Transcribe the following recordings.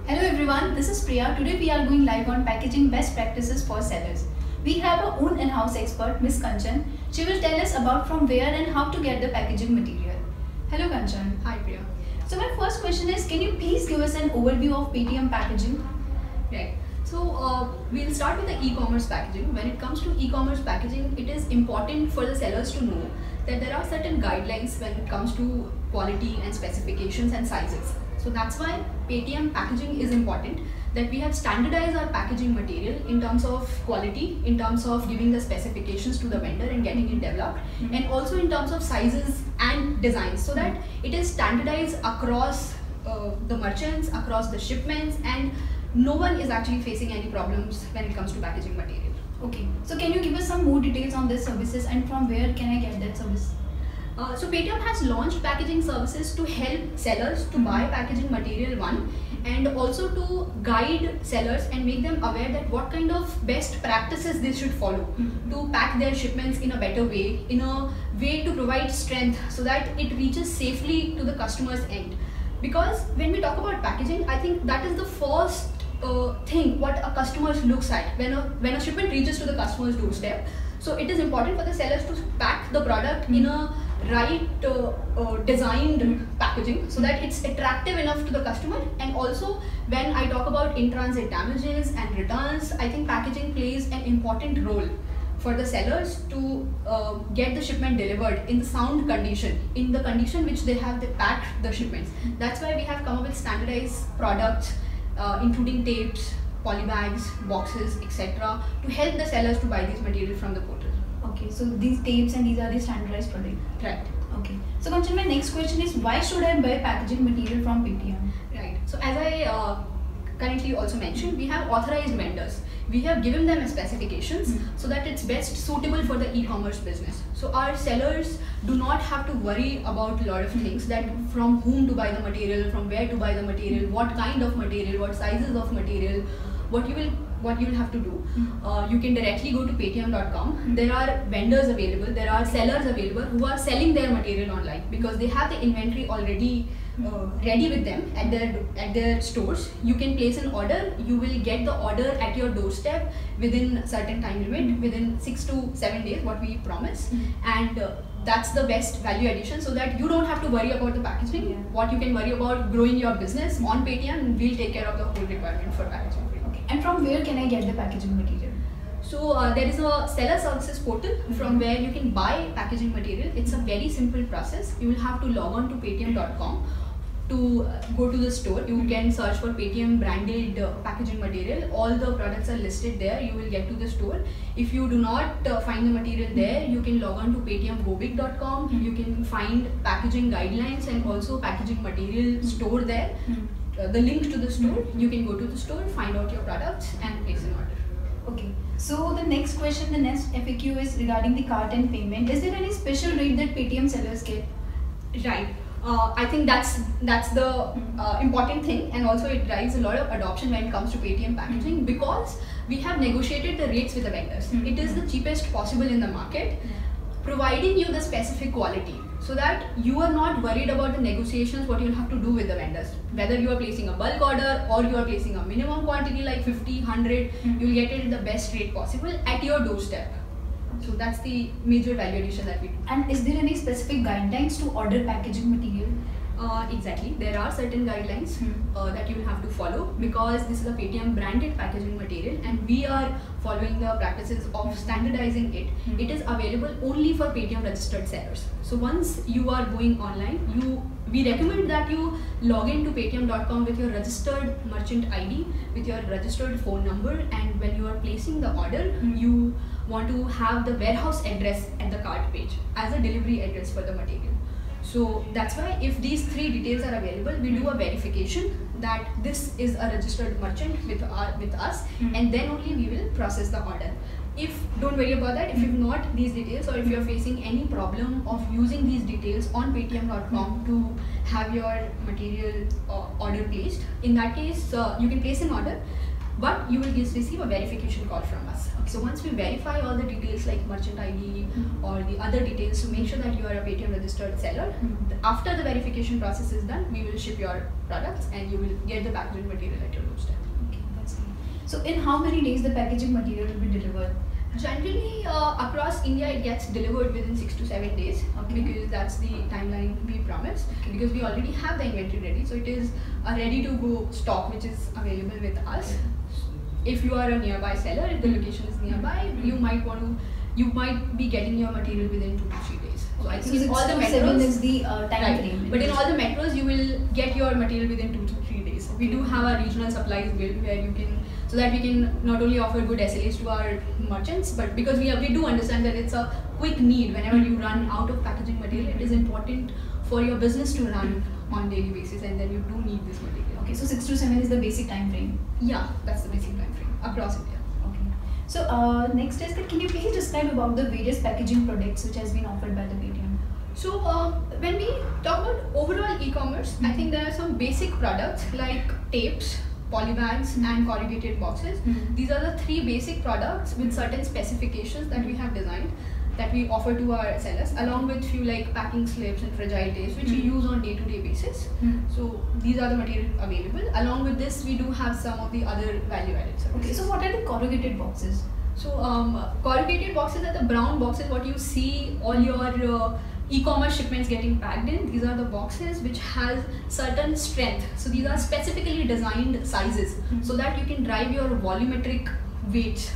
Hello everyone, this is Priya. Today we are going live on packaging best practices for sellers. We have our own in-house expert, Miss Kanchan. She will tell us about from where and how to get the packaging material. Hello Kanchan. Hi Priya. So my first question is, can you please give us an overview of Paytm packaging? Right. So we'll start with the e-commerce packaging. When it comes to e-commerce packaging, it is important for the sellers to know that there are certain guidelines when it comes to quality and specifications and sizes. So that's why Paytm packaging is important, that we have standardized our packaging material in terms of quality, in terms of giving the specifications to the vendor and getting it developed, and also in terms of sizes and designs, so that it is standardized across the merchants, across the shipments, and no one is actually facing any problems when it comes to packaging material. Okay, so can you give us some more details on these services and from where can I get that service? So Paytm has launched packaging services to help sellers to buy packaging material and also to guide sellers and make them aware that what kind of best practices they should follow to pack their shipments in a better way, in a way to provide strength so that it reaches safely to the customer's end. Because when we talk about packaging, I think that is the first thing what a customer looks at when a shipment reaches to the customer's doorstep. So it is important for the sellers to pack the product in a right designed packaging so that it's attractive enough to the customer. And also when I talk about in-transit damages and returns, I think packaging plays an important role for the sellers to get the shipment delivered in the sound condition, in the condition which they packed the shipments. That's why we have come up with standardized products including tapes, polybags, boxes, etc. to help the sellers to buy these materials from the portal. Okay, so these tapes and these are the standardized products. Right. Okay. So Kanchan, my next question is, why should I buy packaging material from Paytm? Right. So as I currently also mentioned, we have authorized vendors. We have given them specifications so that it's best suitable for the e-commerce business. So our sellers do not have to worry about a lot of things, that from whom to buy the material, from where to buy the material, what kind of material, what sizes of material, what you will have to do. You can directly go to paytm.com. There are vendors available, there are sellers available who are selling their material online because they have the inventory already ready with them at their stores. You can place an order, you will get the order at your doorstep within certain time limit, within 6 to 7 days, what we promise. And that's the best value addition, so that you don't have to worry about the packaging. What you can worry about growing your business on Paytm, we'll take care of the whole requirement for packaging. Okay. And from where can I get the packaging material? So there is a seller services portal from where you can buy packaging material. It's a very simple process. You will have to log on to paytm.com to go to the store. You can search for Paytm branded packaging material. All the products are listed there. You will get to the store. If you do not find the material there, you can log on to paytmgobig.com. You can find packaging guidelines and also packaging material store there. The link to the store, you can go to the store, find out your products and place an order. Okay. So the next question, the next FAQ is regarding the cart and payment. Is there any special rate that Paytm sellers get? Right. I think that's the important thing, and also it drives a lot of adoption when it comes to Paytm packaging because we have negotiated the rates with the vendors. It is the cheapest possible in the market, providing you the specific quality so that you are not worried about the negotiations, what you'll have to do with the vendors. Whether you are placing a bulk order or you are placing a minimum quantity like 50, 100, you'll get it at the best rate possible at your doorstep. So that's the major value addition that we do. And is there any specific guidelines to order packaging material? Exactly. There are certain guidelines that you will have to follow because this is a Paytm branded packaging material and we are following the practices of standardizing it. It is available only for Paytm registered sellers. So once you are going online, we recommend that you log into paytm.com with your registered merchant ID, with your registered phone number, and when you are placing the order, you want to have the warehouse address at the cart page as a delivery address for the material. So that's why if these three details are available, we do a verification that this is a registered merchant with us, and then only we will process the order. Don't worry about that, if you've not these details or if you're facing any problem of using these details on paytm.com to have your material order placed, in that case you can place an order. but you will receive a verification call from us. So once we verify all the details like merchant ID or the other details to make sure that you are a Paytm registered seller, after the verification process is done, we will ship your products and you will get the packaging material at your doorstep. Okay, that's great. So in how many days the packaging material will be delivered? Generally, across India, it gets delivered within 6 to 7 days, because that's the timeline we promise. Because we already have the inventory ready, so it is a ready-to-go stock which is available with us. If you are a nearby seller, if the location is nearby, you might be getting your material within 2 to 3 days. So I think in all the metros is the time frame. But in all the metros, you will get your material within 2 to 3 days. We do have a regional supplies build where you can, so that we can not only offer good SLAs to our merchants, but because we do understand that it's a quick need whenever you run out of packaging material, it is important for your business to run on daily basis, and then you do need this material. Okay, so 6 to 7 is the basic time frame. Yeah, that's the basic time frame across India. Okay. So next is, can you please describe about the various packaging products which has been offered by the Paytm? So when we talk about overall e-commerce, I think there are some basic products like tapes, polybags and corrugated boxes. These are the 3 basic products with certain specifications that we have designed that we offer to our sellers, along with few like packing slips and fragile tapes which we use on day-to-day basis. So these are the materials available. Along with this, we do have some of the other value-added services. Okay, so what are the corrugated boxes? So corrugated boxes are the brown boxes what you see all your e-commerce shipments getting packed in. These are the boxes which has certain strength. So these are specifically designed sizes so that you can drive your volumetric weight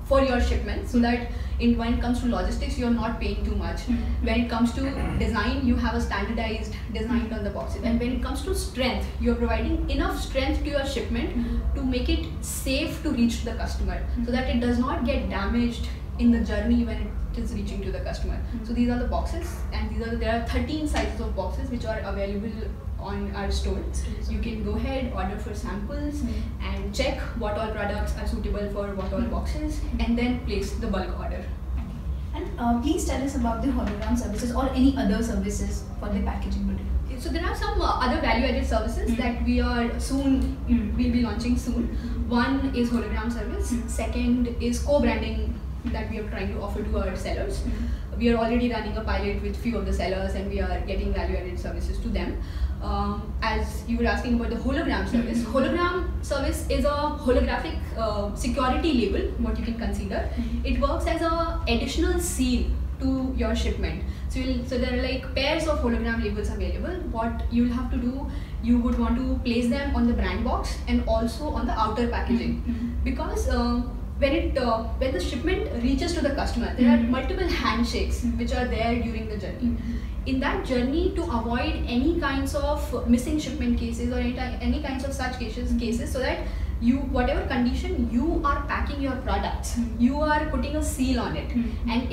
for your shipment, so that when it comes to logistics, you are not paying too much. When it comes to design, you have a standardized design on the boxes. And when it comes to strength, you are providing enough strength to your shipment to make it safe to reach the customer, so that it does not get damaged in the journey when it is reaching to the customer. So these are the boxes, and there are 13 sizes of boxes which are available on our store. You can go ahead, order for samples and check what all products are suitable for what all boxes, and then place the bulk order. And please tell us about the hologram services or any other services for the packaging material. So there are some other value-added services that we are we'll be launching soon. One is hologram service. Second is co-branding that we are trying to offer to our sellers. We are already running a pilot with few of the sellers, and we are getting value-added services to them. As you were asking about the hologram service, hologram service is a holographic security label, what you can consider. It works as a additional seal to your shipment. So there are like pairs of hologram labels available. What you will have to do, you would want to place them on the brand box and also on the outer packaging, because when the shipment reaches to the customer, there are multiple handshakes which are there during the journey. In that journey, to avoid any kinds of missing shipment cases or any kinds of such cases, so that whatever condition you are packing your products, you are putting a seal on it, and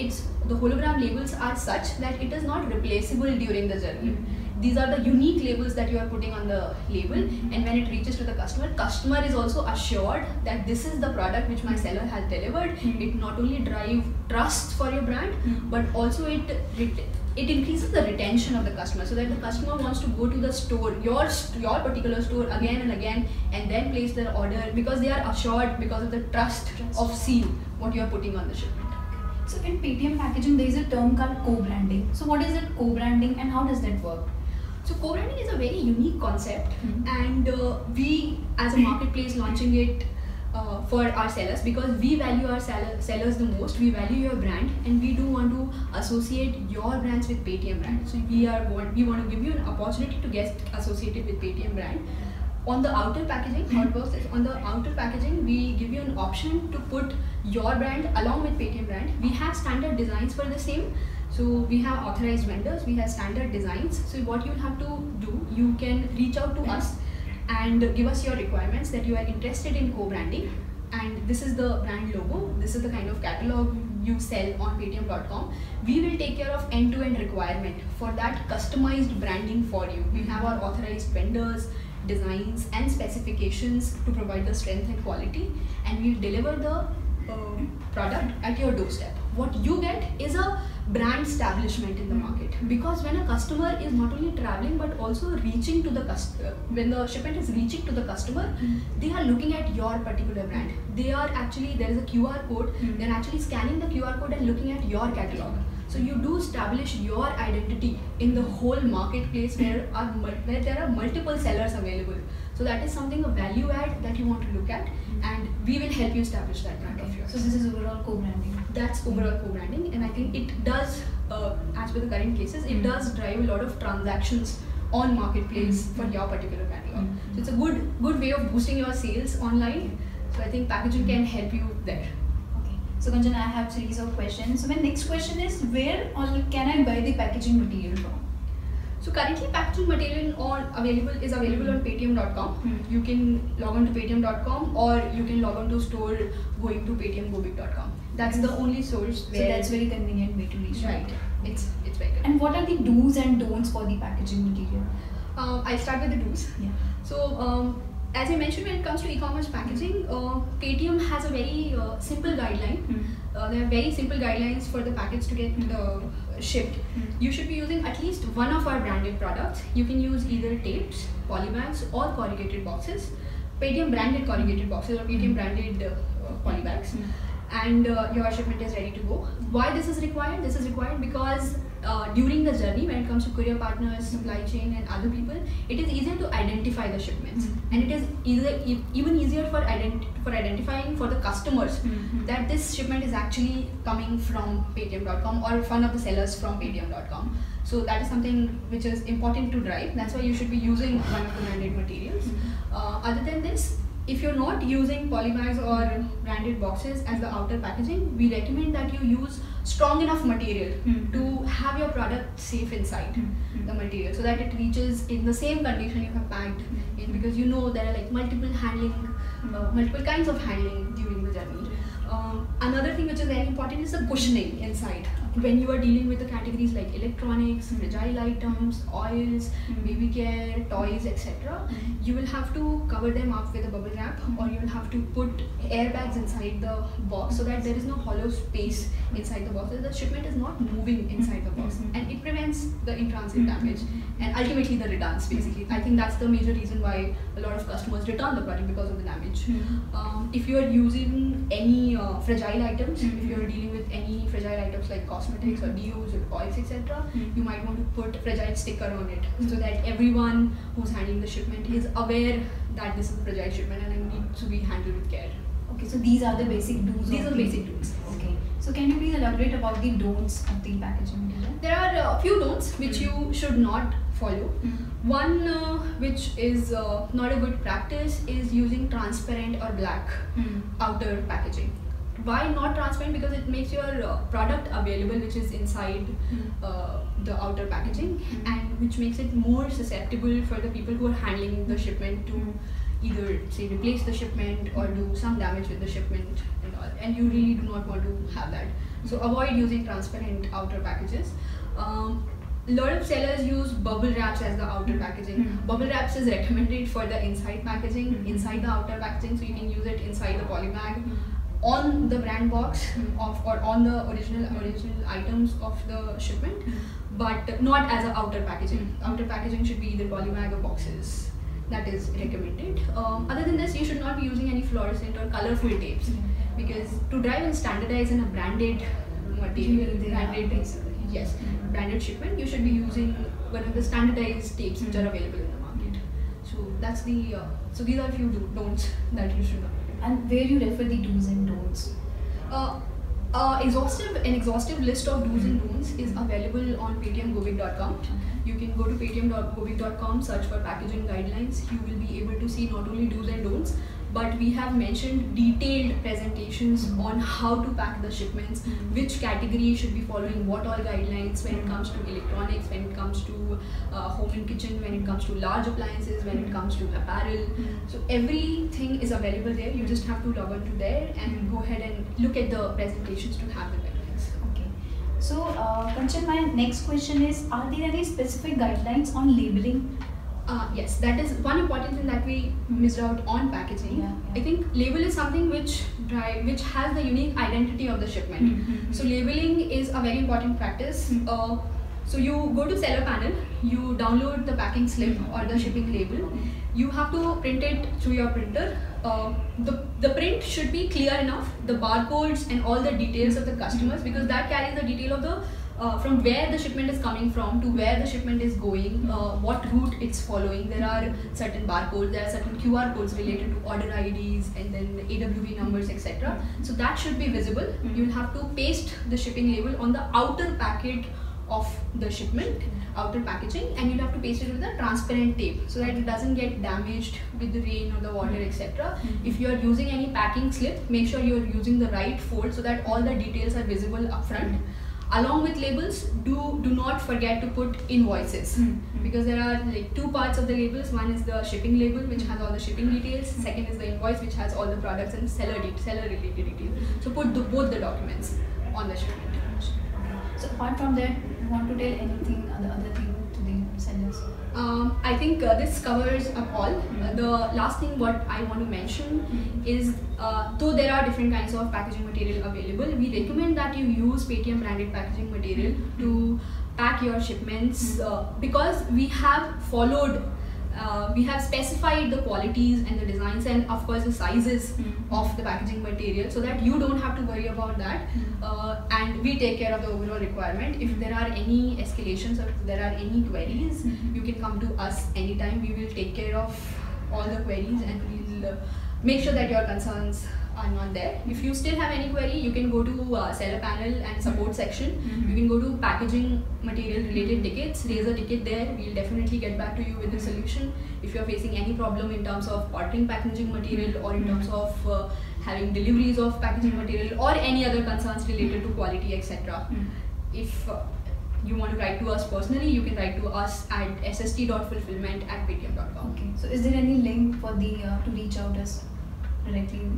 the hologram labels are such that it is not replaceable during the journey. These are the unique labels that you are putting on the label, and when it reaches to the customer is also assured that this is the product which my seller has delivered. It not only drives trust for your brand, but also it increases the retention of the customer, so that the customer wants to go to the store, your particular store again and again, and then place their order, because they are assured because of the trust of seal what you are putting on the shipment. So in Paytm packaging, there is a term called co-branding. So what is it co-branding, and how does that work? So co-branding is a very unique concept, and we as a marketplace launching it for our sellers, because we value our sellers the most. We value your brand, and we do want to associate your brands with Paytm brand. So we want to give you an opportunity to get associated with Paytm brand. On the outer packaging, how it works is, on the outer packaging, we give you an option to put your brand along with Paytm brand. We have standard designs for the same. So we have authorized vendors, we have standard designs. So what you have to do, you can reach out to us and give us your requirements that you are interested in co-branding. And this is the brand logo, this is the kind of catalog you sell on Paytm.com. We will take care of end-to-end requirement for that customized branding for you. We have our authorized vendors, designs and specifications to provide the strength and quality, and we'll deliver the product at your doorstep. What you get is a brand establishment in the market. Because when a customer is not only traveling but also reaching to the customer, when the shipment is reaching to the customer, they are looking at your particular brand. They are actually, there is a QR code, they're actually scanning the QR code and looking at your catalog. So you do establish your identity in the whole marketplace where there are multiple sellers available. So that is something, a value add that you want to look at, and we will help you establish that brand of yours. So this is overall co-branding. That's overall co-branding, and I think it does, as per the current cases, it does drive a lot of transactions on marketplace for your particular catalog. So it's a good way of boosting your sales online. So I think packaging can help you there. So Kanchan, I have series of questions. So my next question is, where can I buy the packaging material from? So currently packaging material is available on paytm.com. You can log on to paytm.com, or you can log on to store going to paytmgobig.com. That's the only source where... So that's very convenient way to reach. Right. It's very good. And what are the do's and don'ts for the packaging material? I'll start with the do's. Yeah. So as I mentioned, when it comes to e-commerce packaging, Paytm has a very simple guideline. There are very simple guidelines for the package to get shipped. You should be using at least one of our branded products. You can use either tapes, polybags, or corrugated boxes. Paytm branded corrugated boxes or Paytm branded polybags. And your shipment is ready to go. Why this is required? This is required because during the journey, when it comes to courier partners, supply chain, and other people, it is easier to identify the shipments, and it is even easier for identifying for the customers that this shipment is actually coming from Paytm.com or one of the sellers from Paytm.com. So that is something which is important to drive. That's why you should be using one of the branded materials. Other than this, if you're not using polybags or branded boxes as the outer packaging, we recommend that you use strong enough material to have your product safe inside the material, so that it reaches in the same condition you have packed in, because you know there are like multiple kinds of handling during the journey. Another thing which is very important is the cushioning inside. When you are dealing with the categories like electronics, fragile items, oils, baby care, toys, etc., you will have to cover them up with a bubble wrap, or you will have to put airbags inside the box so that there is no hollow space inside the box, so the shipment is not moving inside the box, and it prevents the in-transit damage and ultimately the returns. Basically, I think that's the major reason why a lot of customers return the product, because of the damage. If you are using any fragile items, if you are dealing with any fragile items like cosmetics or deos or oils, etc., you might want to put fragile sticker on it, so that everyone who's handling the shipment is aware that this is a fragile shipment and it needs to be handled with care. Okay, so these are the basic do's. These are the basic do's. Okay. So can you please elaborate about the don'ts of the packaging material? There are a few don'ts which you should not follow. One which is not a good practice is using transparent or black outer packaging. Why not transparent? Because it makes your product available, which is inside the outer packaging, and which makes it more susceptible for the people who are handling the shipment to either say replace the shipment or do some damage with the shipment and all, and you really do not want to have that. So avoid using transparent outer packages. A lot of sellers use bubble wraps as the outer packaging. Bubble wraps is recommended for the inside packaging, inside the outer packaging, so you can use it inside the polybag, on the brand box or on the original items of the shipment, but not as an outer packaging. Outer packaging should be either polybag or boxes. That is recommended. Other than this, you should not be using any fluorescent or colorful tapes, because to drive and standardize in a branded material, branded shipment, you should be using one of the standardized tapes which are available in the market. So that's the so these are a few don'ts that you should know. And where you refer the do's and don'ts? An exhaustive list of do's and don'ts is available on paytmgobig.com. You can go to paytmgobig.com, search for packaging guidelines. You will be able to see not only do's and don'ts, but we have mentioned detailed presentations on how to pack the shipments, which category should be following what all guidelines when it comes to electronics, when it comes to home and kitchen, when it comes to large appliances, when it comes to apparel. So everything is available there. You just have to log on to there and go ahead and look at the presentations to have the guidelines. Okay. So Kanchan, my next question is, are there any specific guidelines on labeling Yes, that is one important thing that we missed out on packaging. Yeah. I think label is something which has the unique identity of the shipment. Mm-hmm. So labeling is a very important practice. So you go to seller panel, you download the packing slip or the shipping label. You have to print it through your printer. The print should be clear enough, the barcodes and all the details of the customers, because that carries the detail of the from where the shipment is coming from to where the shipment is going, what route it's following. There are certain barcodes, there are certain QR codes related to order IDs and then the AWV numbers, etc. So that should be visible. You'll have to paste the shipping label on the outer packet of the shipment, outer packaging, and you'll have to paste it with a transparent tape so that it doesn't get damaged with the rain or the water, etc. If you're using any packing slip, make sure you're using the right fold so that all the details are visible upfront. Along with labels, do not forget to put invoices, because there are like two parts of the labels. One is the shipping label, which has all the shipping details. Second is the invoice, which has all the products and seller related details. So put both the documents on the shipment. So apart from that, you want to tell anything, the other thing to the sellers? I think this covers up all. The last thing what I want to mention is, though there are different kinds of packaging material available, we recommend that you use Paytm branded packaging material to pack your shipments, because we have followed, we have specified the qualities and the designs and of course the sizes of the packaging material, so that you don't have to worry about that, and we take care of the overall requirement. If there are any escalations or if there are any queries, you can come to us anytime. We will take care of all the queries and we'll make sure that your concerns are not there. If you still have any query, you can go to seller panel and support section. You can go to packaging material related tickets, raise a ticket there. We'll definitely get back to you with the solution. If you're facing any problem in terms of ordering packaging material or in terms of having deliveries of packaging material or any other concerns related to quality, etc. If you want to write to us personally, you can write to us at sst.fulfillment@paytm.com. Okay. So is there any link for the to reach out us directly?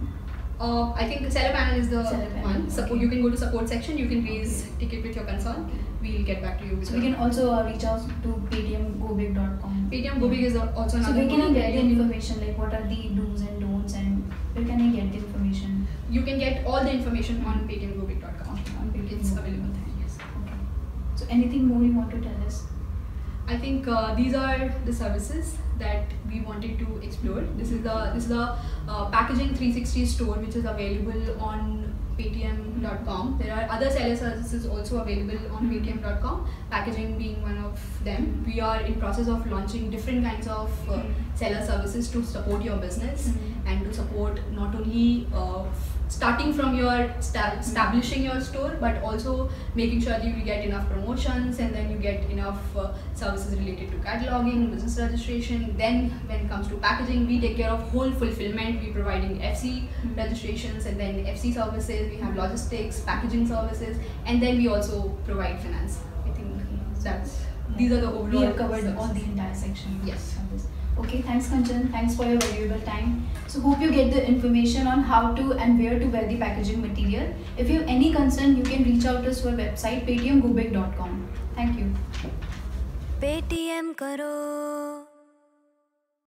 I think the seller panel is the one. Okay. You can go to support section, you can raise ticket with your concern. We'll get back to you. So we can also reach out to paytmgobig.com. Paytm Gobig is also another. So where can I get the information, like what are the do's and don'ts, and where can I get the information? You can get all the information on paytmgobig.com. On Paytm It's Gobig. available there. Yes. Okay. So anything more you want to tell us? I think these are the services that we wanted to explore. This is the packaging 360 store, which is available on paytm.com. There are other seller services also available on paytm.com, packaging being one of them. We are in process of launching different kinds of seller services to support your business and to support not only starting from your establishing your store, but also making sure that you get enough promotions and then you get enough services related to cataloging, business registration. Then when it comes to packaging, we take care of whole fulfillment. We're providing FC registrations and then FC services. We have logistics, packaging services, and then we also provide finance. I think these are the overall. We have covered services. all the entire section. Yes. Of this. Okay, thanks Kanchan. Thanks for your valuable time. So hope you get the information on how to and where to wear the packaging material. If you have any concern, you can reach out to us to our website paytmgobig.com. Thank you. Paytm करो।